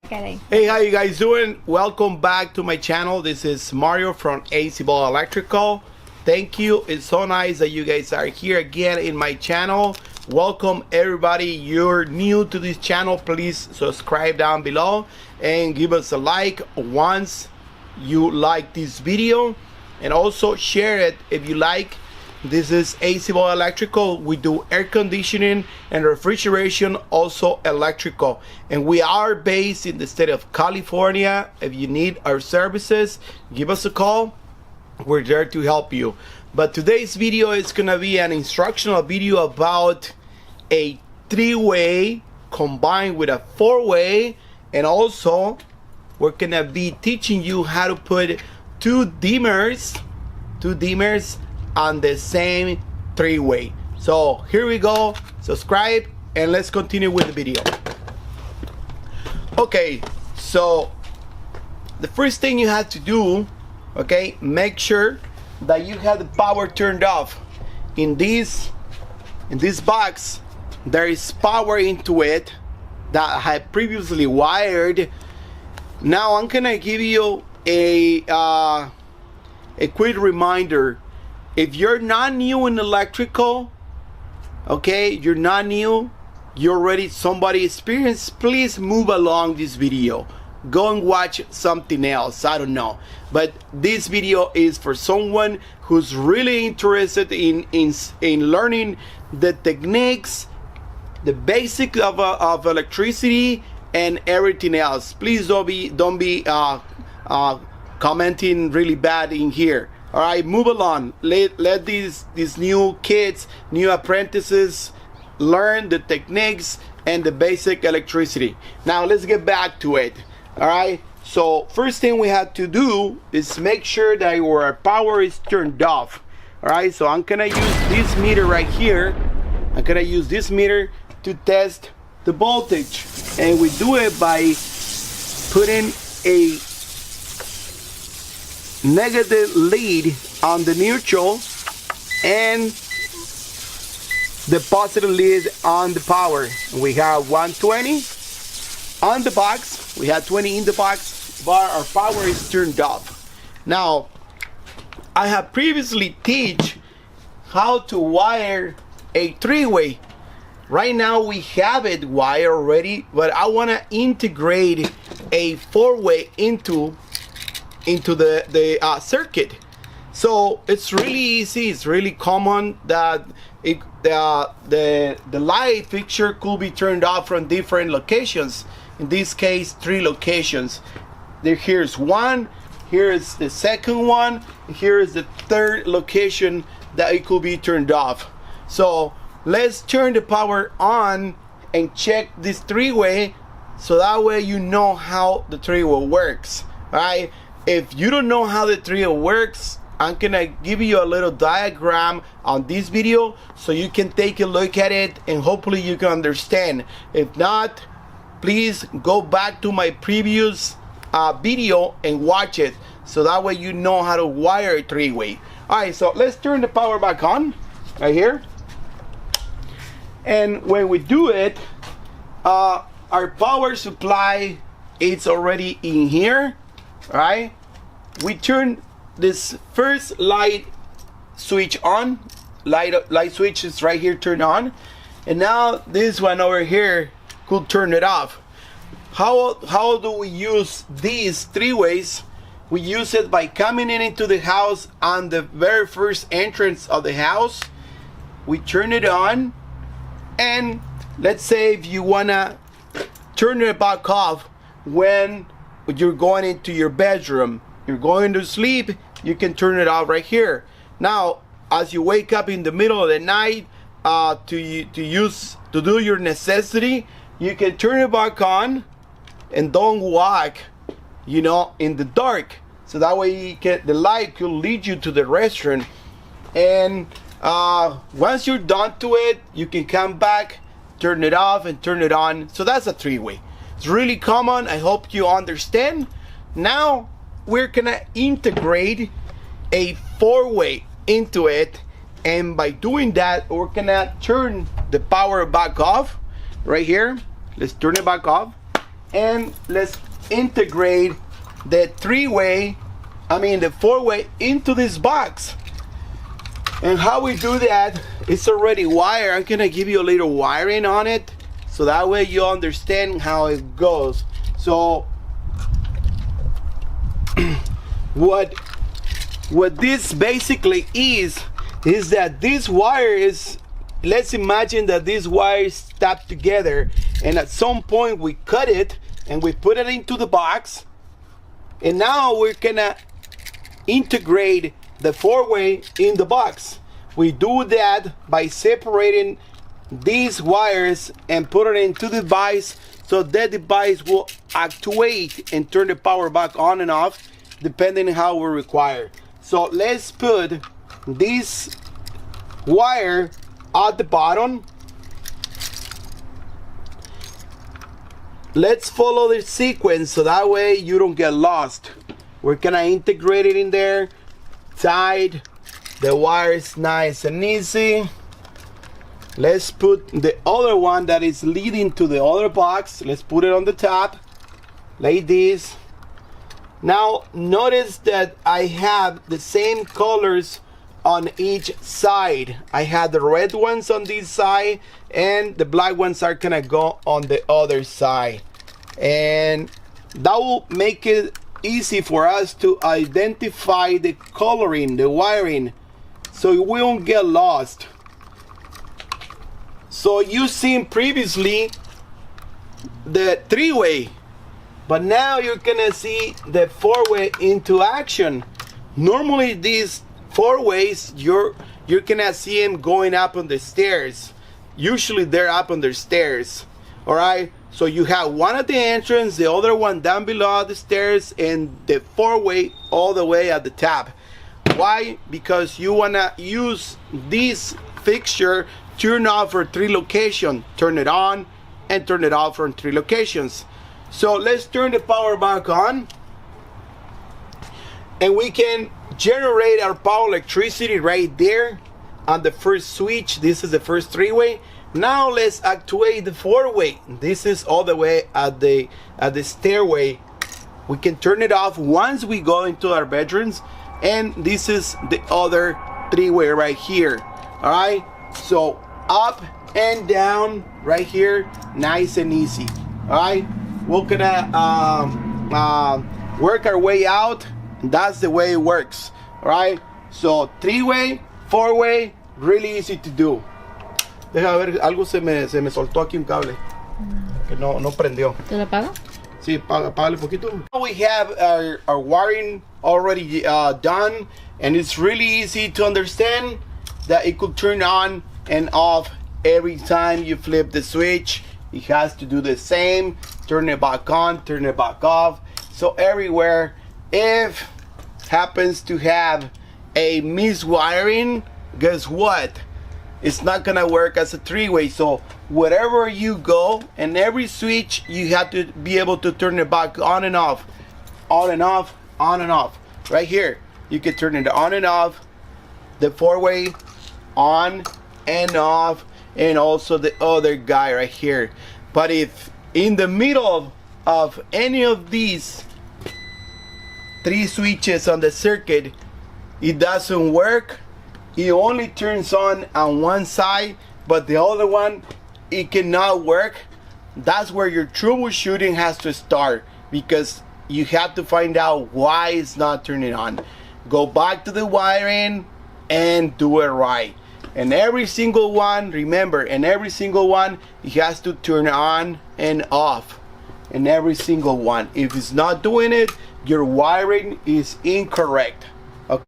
Kidding. Hey, how you guys doing? Welcome back to my channel. This is Mario from AC Ball Electrical. Thank you. It's so nice that you guys are here again in my channel. Welcome everybody. You're new to this channel, please subscribe down below and give us a like once you like this video, and also share it if you like. This is AC Ball Electrical. We do air conditioning and refrigeration, also electrical. And we are based in the state of California. If you need our services, give us a call. We're there to help you. But today's video is gonna be an instructional video about a three-way combined with a four-way. And also, we're gonna be teaching you how to put two dimmers on the same three-way. So here we go. Subscribe and let's continue with the video. Okay, so the first thing you have to do, okay, make sure that you have the power turned off. In this box there is power into it that I had previously wired. Now I'm gonna give you a quick reminder. If you're not new in electrical, okay, you're not new, you're already somebody experienced, please move along this video. Go and watch something else, I don't know. But this video is for someone who's really interested in learning the techniques, the basics of electricity and everything else. Please don't be commenting really bad in here. All right, move along. Let these new kids, new apprentices learn the techniques and the basic electricity. Now let's get back to it. All right, so first thing we have to do is make sure that our power is turned off. All right, so I'm gonna use this meter right here. I'm gonna use this meter to test the voltage, and we do it by putting a negative lead on the neutral and the positive lead on the power. We have 120 on the box, we have 20 in the box, but our power is turned off. Now I have previously teach how to wire a three-way. Right now we have it wired already, but I want to integrate a four-way into the circuit. So it's really easy, it's really common that the light fixture could be turned off from different locations. In this case, 3 locations. Here's one, here is the second one, here is the third location that it could be turned off. So let's turn the power on and check this three-way, so that way you know how the three-way works. All right. If you don't know how the trio works, I'm gonna give you a little diagram on this video so you can take a look at it and hopefully you can understand. If not, please go back to my previous video and watch it, so that way you know how to wire a three-way. Alright, so let's turn the power back on right here. And when we do it, our power supply is already in here. Right, we turn this first light switch on. Light switch is right here, turned on, and now this one over here could turn it off. How do we use these three ways? We use it by coming into the house on the very first entrance of the house. We turn it on, and let's say if you wanna turn it back off when you're going into your bedroom, you're going to sleep, you can turn it off right here. Now as you wake up in the middle of the night to do your necessity, you can turn it back on and don't walk, you know, in the dark, so that way the light could lead you to the restroom. And once you're done to it, you can come back, turn it off and turn it on. So that's a three-way. It's really common. I hope you understand. Now we're gonna integrate a four-way into it, and by doing that we're gonna turn the power back off right here. Let's turn it back off, and let's integrate the the 4-way into this box. And how we do that, it's already wired. I'm gonna give you a little wiring on it, so that way you understand how it goes. So what this basically is that this wire is, let's imagine that these wires tap together, and at some point we cut it and we put it into the box, and now we're gonna integrate the 4-way in the box. We do that by separating these wires and put it into the device, so that device will actuate and turn the power back on and off depending on how we require. So let's put this wire at the bottom. Let's follow the sequence so that way you don't get lost. We're gonna integrate it in there tight. The wire is nice and easy. Let's put the other one that is leading to the other box. Let's put it on the top like this. Now notice that I have the same colors on each side. I have the red ones on this side and the black ones are gonna go on the other side, and that will make it easy for us to identify the coloring, the wiring, so we won't get lost. So you seen previously the 3-way, but now you're gonna see the 4-way into action. Normally these 4-ways, you're gonna see them going up on the stairs. Usually they're up on the stairs. All right, so you have one at the entrance, the other one down below the stairs, and the 4-way all the way at the top. Why? Because you wanna use this fixture, turn off for 3 locations, turn it on and turn it off from 3 locations. So let's turn the power back on, and we can generate our power electricity right there on the first switch. This is the first 3-way. Now let's actuate the 4-way. This is all the way at the stairway. We can turn it off once we go into our bedrooms, and this is the other 3-way right here. All right, so up and down right here, nice and easy. All right, we're gonna work our way out. That's the way it works. All right, so 3-way, 4-way, really easy to do. Deja ver, algo se me soltó aquí un cable que no prendió. ¿Te lo apago? Sí, apágale poquito. We have our wiring already done, and it's really easy to understand that it could turn on and off every time you flip the switch. It has to do the same, turn it back on, turn it back off. So everywhere, if happens to have a miswiring, guess what? It's not gonna work as a 3-way. So wherever you go, and every switch, you have to be able to turn it back on and off, on and off, on and off. Right here, you can turn it on and off, the 4-way on and off, and also the other guy right here. But if in the middle of any of these 3 switches on the circuit, it doesn't work, it only turns on one side, but the other one, it cannot work, that's where your troubleshooting has to start, because you have to find out why it's not turning on. Go back to the wiring and do it right. And every single one, remember, and every single one, it has to turn on and off. And every single one. If it's not doing it, your wiring is incorrect.